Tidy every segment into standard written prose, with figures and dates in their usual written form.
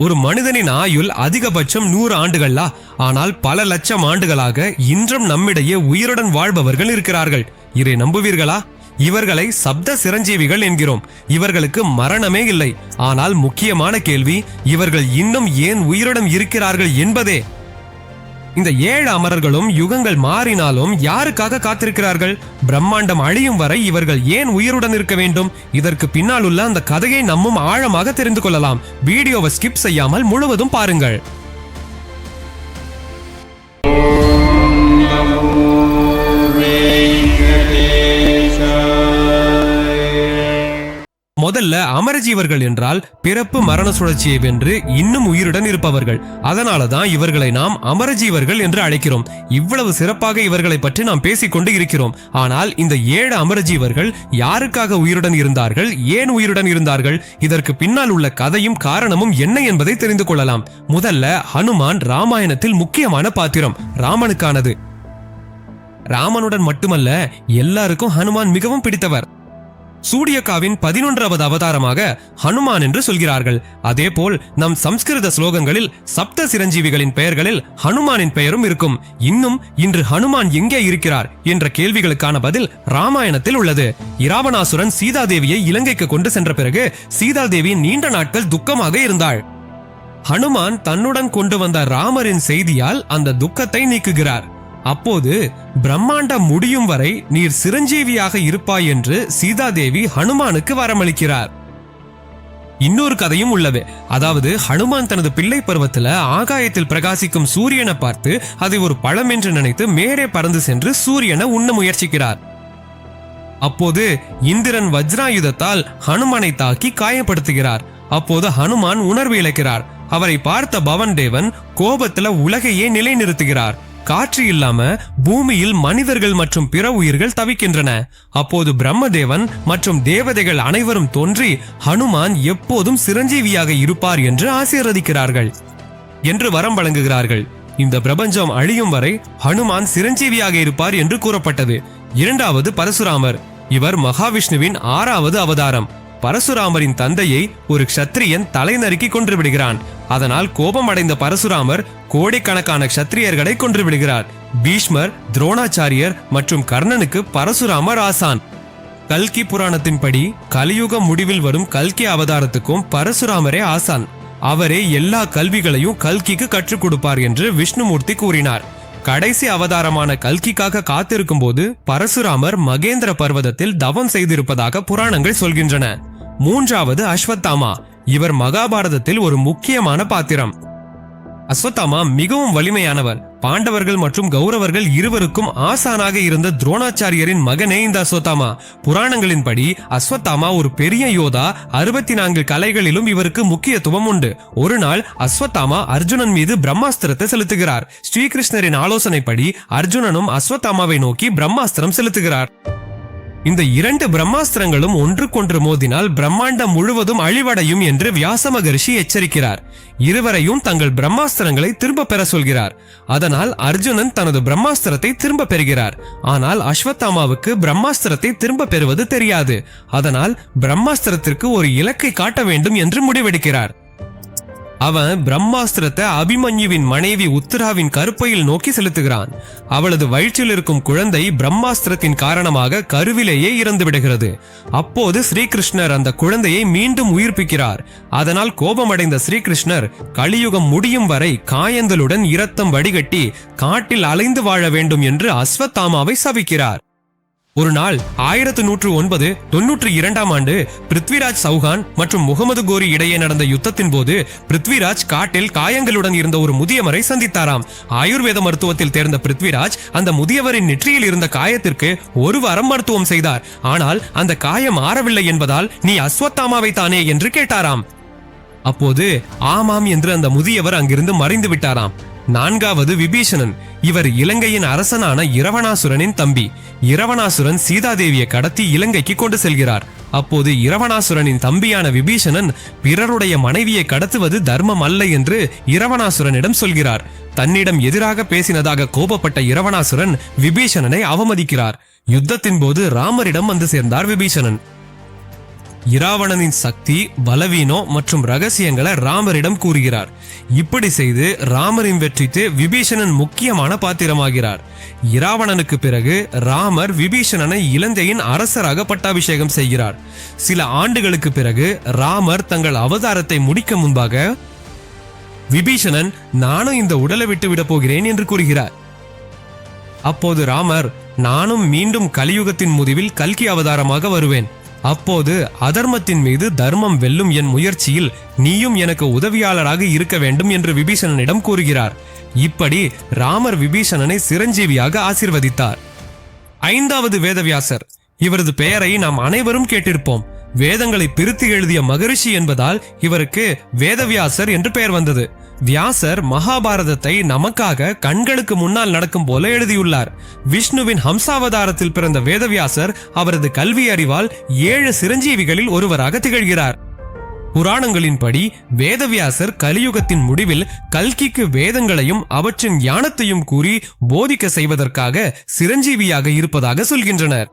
ஒரு மனிதனின் ஆயுள் அதிகபட்சம் 100 ஆண்டுகளா? ஆனால் பல லட்சம் ஆண்டுகளாக இன்றும் நம்மிடையே உயிருடன் வாழ்பவர்கள் இருக்கிறார்கள். இதை நம்புவீர்களா? இவர்களை சப்த சிரஞ்சீவிகள் என்கிறோம். இவர்களுக்கு மரணமே இல்லை. ஆனால் முக்கியமான கேள்வி, இவர்கள் இன்னும் ஏன் உயிருடன் இருக்கிறார்கள் என்பதே. இந்த 7 அமரர்களும் யுகங்கள் மாறினாலும் யாருக்காக காத்திருக்கிறார்கள்? பிரம்மாண்டம் அழியும் வரை இவர்கள் ஏன் உயிருடன் இருக்க வேண்டும்? இதற்கு பின்னால் உள்ள அந்த கதையை நம்மும் ஆழமாக தெரிந்து கொள்ளலாம். வீடியோவை ஸ்கிப் செய்யாமல் முழுவதும் பாருங்கள். முதல்ல அமரஜீவர்கள் என்றால் பிறப்பு மரண சுழற்சியை வென்று இன்னும் உயிருடன் இருப்பவர்கள். அதனாலதான் இவர்களை நாம் அமரஜீவர்கள் என்று அழைக்கிறோம். இவ்வளவு சிறப்பாக இவர்களை பற்றி நாம் பேசிக்கொண்டு இருக்கிறோம். ஆனால் இந்த 7 அமரஜீவர்கள் யாருக்காக உயிருடன் இருந்தார்கள்? ஏன் உயிருடன் இருந்தார்கள்? இதற்கு பின்னால் உள்ள கதையும் காரணமும் என்ன என்பதை தெரிந்து கொள்ளலாம். முதல்ல ஹனுமான் ராமாயணத்தில் முக்கியமான பாத்திரம், ராமனுக்கானது. ராமனுடன் மட்டுமல்ல, எல்லாருக்கும் ஹனுமான் மிகவும் பிடித்தவர். சூடியக்காவின் 11வது அவதாரமாக ஹனுமான் என்று சொல்கிறார்கள். அதேபோல் நம் சம்ஸ்கிருத ஸ்லோகங்களில் சப்த சிரஞ்சீவிகளின் பெயர்களில் ஹனுமானின் பெயரும் இருக்கும். இன்னும் இன்று ஹனுமான் எங்கே இருக்கிறார் என்ற கேள்விகளுக்கான பதில் ராமாயணத்தில் உள்ளது. இராவணாசுரன் சீதாதேவியை இலங்கைக்கு கொண்டு சென்ற பிறகு சீதாதேவி நீண்ட நாட்கள் துக்கமாக இருந்தாள். ஹனுமான் தன்னுடன் கொண்டு வந்த ராமரின் செய்தியால் அந்த துக்கத்தை நீக்குகிறார். அப்போது பிரம்மாண்டம் முடியும் வரை நீர் சிரஞ்சீவியாக இருப்பாய் என்று சீதாதேவி ஹனுமானுக்கு வரமளிக்கிறார். இன்னொரு கதையும் உள்ளது. அதாவது ஹனுமான் தனது பிள்ளை பருவத்தில் ஆகாயத்தில் பிரகாசிக்கும் சூரியனை பார்த்து அதை ஒரு பழம் என்று நினைத்து மேலே பறந்து சென்று சூரியனை உண்ண முயற்சிக்கிறார். அப்போது இந்திரன் வஜ்ராயுதத்தால் ஹனுமானை தாக்கி காயப்படுத்துகிறார். அப்போது ஹனுமான் உணர்வு இழக்கிறார். அவரை பார்த்த பவன் தேவன் கோபத்துல உலகையே நிலைநிறுத்துகிறார். காற்று இல்லாம பூமியில் மனிதர்கள் மற்றும் பிற உயிர்கள் தவிக்கின்றன. அப்போது பிரம்மதேவன் மற்றும் தேவதைகள் அனைவரும் தோன்றி ஹனுமான் எப்போதும் சிரஞ்சீவியாக இருப்பார் என்று ஆசீர்வதிக்கிறார்கள் என்று வரம் வழங்குகிறார்கள். இந்த பிரபஞ்சம் அழியும் வரை ஹனுமான் சிரஞ்சீவியாக இருப்பார் என்று கூறப்பட்டது. 2வது பரசுராமர். இவர் மகாவிஷ்ணுவின் 6வது அவதாரம். பரசுராமரின் தந்தையை ஒரு க்ஷத்ரியன் தலை நறுக்கி கொன்று விடுகிறான். அதனால் கோபம் அடைந்த பரசுராமர் கோடிக்கணக்கான க்ஷத்ரியர்களை கொன்று விடுகிறார். பீஷ்மர், துரோணாச்சாரியர் மற்றும் கர்ணனுக்கு பரசுராமர் ஆசான். கல்கி புராணத்தின்படி கலியுக முடிவில் வரும் கல்கி அவதாரத்துக்கும் பரசுராமரே ஆசான். அவரே எல்லா கல்விகளையும் கல்கிக்கு கற்றுக் கொடுப்பார் என்று விஷ்ணுமூர்த்தி கூறினார். கடைசி அவதாரமான கல்கிக்காக காத்திருக்கும் போது பரசுராமர் மகேந்திர பர்வதத்தில் தவம் செய்திருப்பதாக புராணங்கள் சொல்கின்றன. 3வது அஸ்வத்தாமா. இவர் மகாபாரதத்தில் ஒரு முக்கியமான பாத்திரம். அஸ்வத்தாமா மிகவும் வலிமையானவர். பாண்டவர்கள் மற்றும் கௌரவர்கள் இருவருக்கும் ஆசானாக இருந்த துரோணாச்சாரியரின் மகனே இந்த அஸ்வத்தாமா. புராணங்களின்படி அஸ்வத்தாமா ஒரு பெரிய யோதா. 64 கலைகளிலும் இவருக்கு முக்கியத்துவம் உண்டு. ஒரு நாள் அஸ்வத்தாமா அர்ஜுனன் மீது பிரம்மாஸ்திரத்தை செலுத்துகிறார். ஸ்ரீகிருஷ்ணரின் ஆலோசனைப்படி அர்ஜுனனும் அஸ்வத்தாமாவை நோக்கி பிரம்மாஸ்திரம் செலுத்துகிறார். இந்த 2 பிரம்மாஸ்திரங்களும் ஒன்றுக்கொன்று மோதினால் பிரம்மாண்டம் முழுவதும் அழிவடையும் என்று வியாச மகரிஷி எச்சரிக்கிறார். இருவரையும் தங்கள் பிரம்மாஸ்திரங்களை திரும்ப பெற சொல்கிறார். அதனால் அர்ஜுனன் தனது பிரம்மாஸ்திரத்தை திரும்ப பெறுகிறார். ஆனால் அஸ்வத்தாமாவுக்கு பிரம்மாஸ்திரத்தை திரும்ப பெறுவது தெரியாது. அதனால் பிரம்மாஸ்திரத்திற்கு ஒரு இலக்கை காட்ட வேண்டும் என்று முடிவெடுக்கிறார். அவன் பிரம்மாஸ்திரத்தை அபிமன்யுவின் மனைவி உத்தராவின் கருப்பையில் நோக்கி செலுத்துகிறான். அவளது வயிற்றில் இருக்கும் குழந்தை பிரம்மாஸ்திரத்தின் காரணமாக கருவிலேயே இறந்து விடுகிறது. அப்போது ஸ்ரீகிருஷ்ணர் அந்த குழந்தையை மீண்டும் உயிர்ப்பிக்கிறார். அதனால் கோபமடைந்த ஸ்ரீகிருஷ்ணர் கலியுகம் முடியும் வரை காயங்களுடன் இரத்தம் வடிகட்டி காட்டில் அலைந்து வாழ வேண்டும் என்று அஸ்வத்தாமாவை சபிக்கிறார். ஒரு நாள் 1109 92ஆம் ஆண்டு பிருத்விராஜ் சௌஹான் மற்றும் முகமது கோரி இடையே நடந்த யுத்தத்தின் போது பிருத்விராஜ் காட்டில் காயங்களுடன் இருந்த ஒரு முதியவரை சந்தித்தாராம். ஆயுர்வேத மருத்துவத்தில் தேர்ந்த பிருத்விராஜ் அந்த முதியவரின் நெற்றியில் இருந்த காயத்திற்கு 1 வாரம் மருத்துவம் செய்தார். ஆனால் அந்த காயம் ஆறவில்லை என்பதால் நீ அஸ்வத்தாமாவை தானே என்று கேட்டாராம். அப்போது ஆமாம் என்று அந்த முதியவர் அங்கிருந்து மறைந்து விட்டாராம். 4வது விபீஷணன். இவர் இலங்கையின் அரசனான இரவணாசுரனின் தம்பி. இரவணாசுரன் சீதாதேவியை கடத்தி இலங்கைக்கு கொண்டு செல்கிறார். அப்போது இரவணாசுரனின் தம்பியான விபீஷணன் பிறருடைய மனைவியை கடத்துவது தர்மம் அல்ல என்று இரவணாசுரனிடம் சொல்கிறார். தன்னிடம் எதிராக பேசினதாக கோபப்பட்ட இரவணாசுரன் விபீஷணனை அவமதிக்கிறார். யுத்தத்தின் போது ராமரிடம் வந்து சேர்ந்தார் விபீஷணன். இராவணனின் சக்தி, பலவீனம் மற்றும் ரகசியங்களை ராமரிடம் கூறுகிறார். இப்படி செய்து ராமரின் வெற்றிக்கு விபீஷணன் முக்கியமான பாத்திரமாகிறார். இராவணனுக்கு பிறகு ராமர் விபீஷணனை இலங்கையின் அரசராக பட்டாபிஷேகம் செய்கிறார். சில ஆண்டுகளுக்கு பிறகு ராமர் தங்கள் அவதாரத்தை முடிக்க முன்பாக விபீஷணன், நானும் இந்த உடலை விட்டு விட போகிறேன் என்று கூறுகிறார். அப்போது ராமர், நானும் மீண்டும் கலியுகத்தின் முடிவில் கல்கி அவதாரமாக வருவேன். அப்போது அதர்மத்தின் மீது தர்மம் வெல்லும் என் முயற்சியில் நீயும் எனக்கு உதவியாளராக இருக்க வேண்டும் என்று விபீஷணனிடம் கூறுகிறார். இப்படி ராமர் விபீஷணனை சிரஞ்சீவியாக ஆசீர்வதித்தார். 5வது வேதவியாசர். இவரது பெயரை நாம் அனைவரும் கேட்டிருப்போம். வேதங்களை பிரித்து எழுதிய மகரிஷி என்பதால் இவருக்கு வேதவியாசர் என்று பெயர் வந்தது. வியாசர் மகாபாரதத்தை நமக்காக கண்களுக்கு முன்னால் நடக்கும் போல எழுதியுள்ளார். விஷ்ணுவின் ஹம்சாவதாரத்தில் பிறந்த வேதவியாசர் அவரது கல்வி அறிவால் 7 சிரஞ்சீவிகளில் ஒருவராக திகழ்கிறார். புராணங்களின்படி வேதவியாசர் கலியுகத்தின் முடிவில் கல்கிக்கு வேதங்களையும் அவற்றின் ஞானத்தையும் கூறி போதிக்க செய்வதற்காக சிரஞ்சீவியாக இருப்பதாக சொல்கின்றனர்.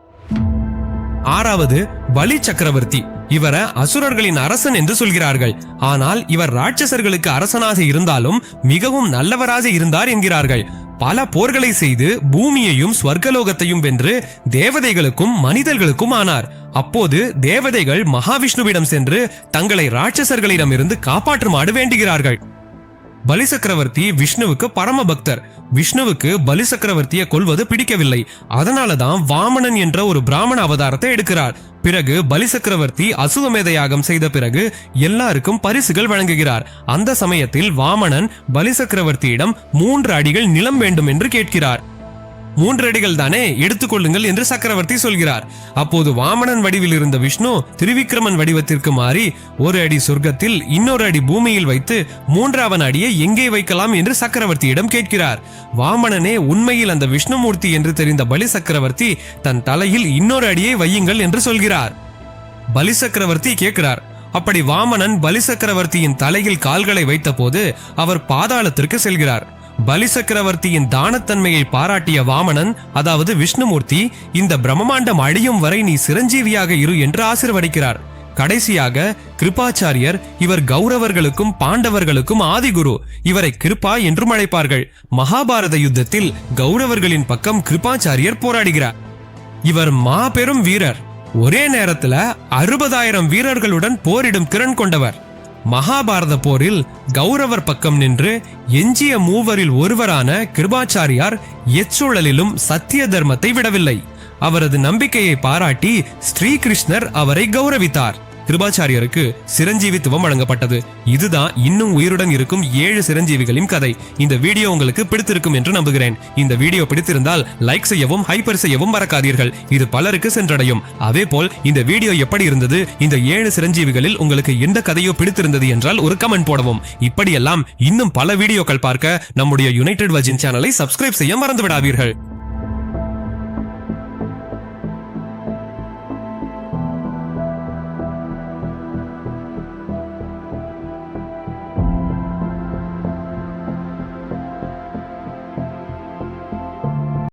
6வது பலி சக்கரவர்த்தி. இவரை அசுரர்களின் அரசன் என்று சொல்கிறார்கள். ஆனால் இவர் ராட்சசர்களுக்கு அரசனாக இருந்தாலும் மிகவும் நல்லவராக இருந்தார் என்கிறார்கள். பல போர்களை செய்து பூமியையும் ஸ்வர்கலோகத்தையும் வென்று தேவதைகளுக்கும் மனிதர்களுக்கும் ஆனார். அப்போது தேவதைகள் மகாவிஷ்ணுவிடம் சென்று தங்களை ராட்சசர்களிடமிருந்து காப்பாற்றுமாறு வேண்டுகிறார்கள். பலி சக்கரவர்த்தி விஷ்ணுவுக்கு பரம பக்தர். விஷ்ணுவுக்கு பலி சக்கரவர்த்தியை கொல்வது பிடிக்கவில்லை. அதனாலதான் வாமனன் என்ற ஒரு பிராமண அவதாரத்தை எடுக்கிறார். பிறகு பலி சக்கரவர்த்தி அசுவமேத யாகம் செய்த பிறகு எல்லாருக்கும் பரிசுகள் வழங்குகிறார். அந்த சமயத்தில் வாமனன் பலி சக்கரவர்த்தியிடம் 3 அடிகள் நிலம் வேண்டும் என்று கேட்கிறார். 3 அடிகள் தானே, எடுத்துக்கொள்ளுங்கள் என்று சக்கரவர்த்தி சொல்கிறார். அப்போது வாமனன் வடிவில் இருந்த விஷ்ணு திரிவிக்ரமன் வடிவத்திற்கு மாறி 1 அடி சொர்க்கத்தில், இன்னொரு அடி பூமியில் வைத்து 3வது அடியை எங்கே வைக்கலாம் என்று சக்கரவர்த்தியிடம் கேட்கிறார். வாமனனே உண்மையில் அந்த விஷ்ணுமூர்த்தி என்று தெரிந்த பலி சக்கரவர்த்தி தன் தலையில் இன்னொரு அடியை வையுங்கள் என்று சொல்கிறார். பலி சக்கரவர்த்தி கேட்கிறார். அப்படி வாமனன் பலி சக்கரவர்த்தியின் தலையில் கால்களை வைத்த போது அவர் பாதாளத்திற்கு செல்கிறார். பலி சக்கரவர்த்தியின் தானத்தன்மையை பாராட்டிய வாமனன், அதாவது விஷ்ணுமூர்த்தி, இந்த பிரம்மாண்டம் அழியும் வரை நீ சிரஞ்சீவியாக இரு என்று ஆசீர்வதிக்கிறார். கடைசியாக கிருபாச்சாரியர். இவர் கௌரவர்களுக்கும் பாண்டவர்களுக்கும் ஆதிகுரு. இவரை கிருபா என்றும் அழைப்பார்கள். மகாபாரத யுத்தத்தில் கௌரவர்களின் பக்கம் கிருபாச்சாரியர் போராடுகிறார். இவர் மாபெரும் வீரர். ஒரே நேரத்துல 60,000 வீரர்களுடன் போரிடும் திறன் கொண்டவர். மகாபாரத போரில் கௌரவர் பக்கம் நின்று எஞ்சிய 3வரில் ஒருவரான கிருபாச்சாரியார் எச்சூழலிலும் சத்திய தர்மத்தை விடவில்லை. அவரது நம்பிக்கையை பாராட்டி ஸ்ரீகிருஷ்ணர் அவரை கௌரவித்தார். கிருபாச்சாரியருக்கு சிரஞ்சீவித்துவம் வழங்கப்பட்டது. இதுதான் இன்னும் உயிருடன் இருக்கும் 7 சிரஞ்சீவிகளின் கதை. இந்த வீடியோ உங்களுக்கு பிடித்திருக்கும் என்று நம்புகிறேன். இந்த வீடியோ பிடித்திருந்தால் லைக் செய்யவும், ஹைப்பர் செய்யவும் மறக்காதீர்கள். இது பலருக்கு சென்றடையும். அதேபோல் இந்த வீடியோ எப்படி இருந்தது, இந்த 7 சிரஞ்சீவிகளில் உங்களுக்கு எந்த கதையோ பிடித்திருந்தது என்றால் ஒரு கமெண்ட் போடவும். இப்படியெல்லாம் இன்னும் பல வீடியோக்கள் பார்க்க நம்முடைய யுனைடெட் வர்ஜின் சேனலை சப்ஸ்கிரைப் செய்ய மறந்து விடாதீர்கள்.